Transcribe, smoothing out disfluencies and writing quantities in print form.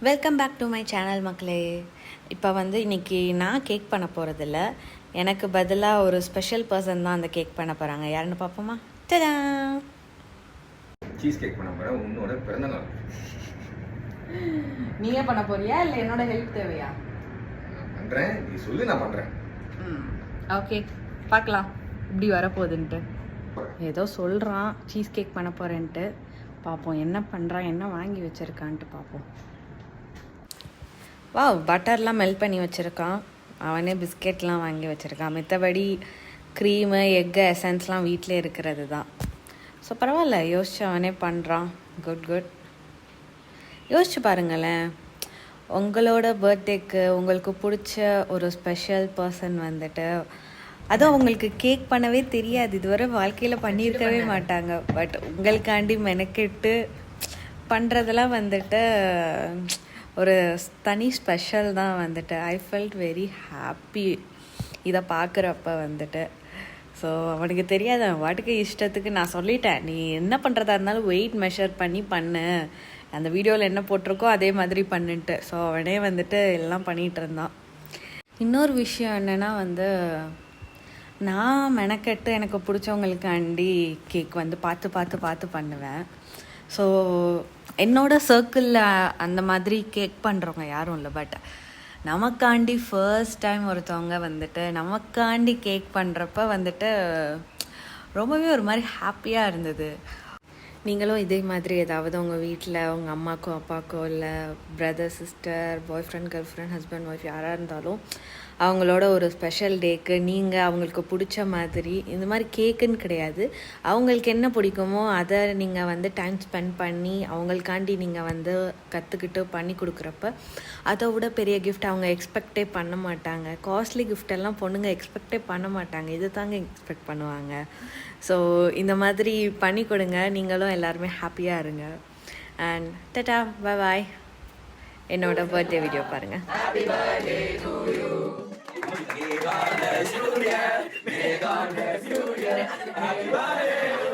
Welcome back to my channel மக்களே. இப்போ இன்றைக்கி நான் கேக் பண்ண போகிறதில்ல, எனக்கு பதிலாக ஒரு ஸ்பெஷல் பர்சன் தான் அந்த கேக் பண்ண போகிறாங்க. யாருன்னு பார்ப்போமா? டடா! சீஸ் கேக் பண்ண போகிறேன். உன்னோட பிறந்த நாள். நீயே பண்ண போறியா இல்லை என்னோட ஹெல்ப் தேவையா? பண்ணுறேன், நீ சொல்லு, நான் பண்ணுறேன். ஓகே, பார்க்கலாம் இப்படி வரப்போகுதுன்ட்டு. ஏதோ சொல்கிறான் சீஸ் கேக் பண்ண போகிறேன்ட்டு. பார்ப்போம் என்ன பண்ணுறான், என்ன வாங்கி வச்சுருக்கான்ட்டு பார்ப்போம். பட்டர்லாம் மெல்ட் பண்ணி வச்சுருக்கான். அவனே பிஸ்கெட்லாம் வாங்கி வச்சுருக்கான். மித்தபடி க்ரீமு, எக்கு, எசன்ஸ்லாம் வீட்டிலே இருக்கிறது தான். ஸோ பரவாயில்ல, யோசிச்சு அவனே பண்ணுறான். குட். யோசிச்சு பாருங்களேன், உங்களோட பர்த்டேக்கு உங்களுக்கு பிடிச்ச ஒரு ஸ்பெஷல் பர்சன் அதுவும் உங்களுக்கு கேக் பண்ணவே தெரியாது, இதுவரை வாழ்க்கையில் பண்ணியிருக்கவே மாட்டாங்க. பட் உங்களுக்காண்டி மெனக்கெட்டு பண்ணுறதெல்லாம் ஒரு தனி ஸ்பெஷல் தான். ஐ ஃபெல்ட் வெரி ஹாப்பி இதை பார்க்குறப்ப ஸோ அவனுக்கு தெரியாது, அவன் வாட்டுக்கு இஷ்டத்துக்கு நான் சொல்லிட்டேன், நீ என்ன பண்ணுறதா இருந்தாலும் வெயிட் மெஷர் பண்ணி பண்ணு, அந்த வீடியோவில் என்ன போட்டிருக்கோ அதே மாதிரி பண்ணிட்டு. ஸோ அவனே எல்லாம் பண்ணிகிட்டு இருந்தான். இன்னொரு விஷயம் என்னென்னா நான் மெனக்கெட்டு எனக்கு பிடிச்சவங்களுக்காண்டி கேக் பார்த்து பண்ணுவேன். ஸோ என்னோட சர்க்கிளில் அந்த மாதிரி கேக் பண்ணுறவங்க யாரும் இல்லை. பட் நமக்காண்டி ஃபர்ஸ்ட் டைம் ஒருத்தவங்க நமக்காண்டி கேக் பண்ணுறப்ப ரொம்பவே ஒரு மாதிரி ஹாப்பியாக இருந்தது. நீங்களும் இதே மாதிரி ஏதாவது உங்கள் வீட்டில் உங்கள் அம்மாக்கோ அப்பாக்கோ இல்லை brother sister, boyfriend, girlfriend, husband wife யாராக இருந்தாலும் அவங்களோட ஒரு ஸ்பெஷல் டேக்கு நீங்கள் அவங்களுக்கு பிடிச்ச மாதிரி, இந்த மாதிரி கேக்குன்னு கிடையாது, அவங்களுக்கு என்ன பிடிக்குமோ அதை நீங்கள் டைம் ஸ்பெண்ட் பண்ணி அவங்களுக்காண்டி நீங்கள் கற்றுக்கிட்டு பண்ணி கொடுக்குறப்ப அதை விட பெரிய கிஃப்ட் அவங்க எக்ஸ்பெக்டே பண்ண மாட்டாங்க. காஸ்ட்லி கிஃப்டெல்லாம் பொண்ணுங்க எக்ஸ்பெக்டே பண்ண மாட்டாங்க, இது தாங்க எக்ஸ்பெக்ட் பண்ணுவாங்க. ஸோ இந்த மாதிரி பண்ணி கொடுங்க, நீங்களும் எல்லாருமே ஹாப்பியாக இருங்க. And ta-ta, bye bye. என்னோட பர்த்டே வீடியோ பாருங்கள். May God bless you, dear. May God bless you, dear. Happy birthday.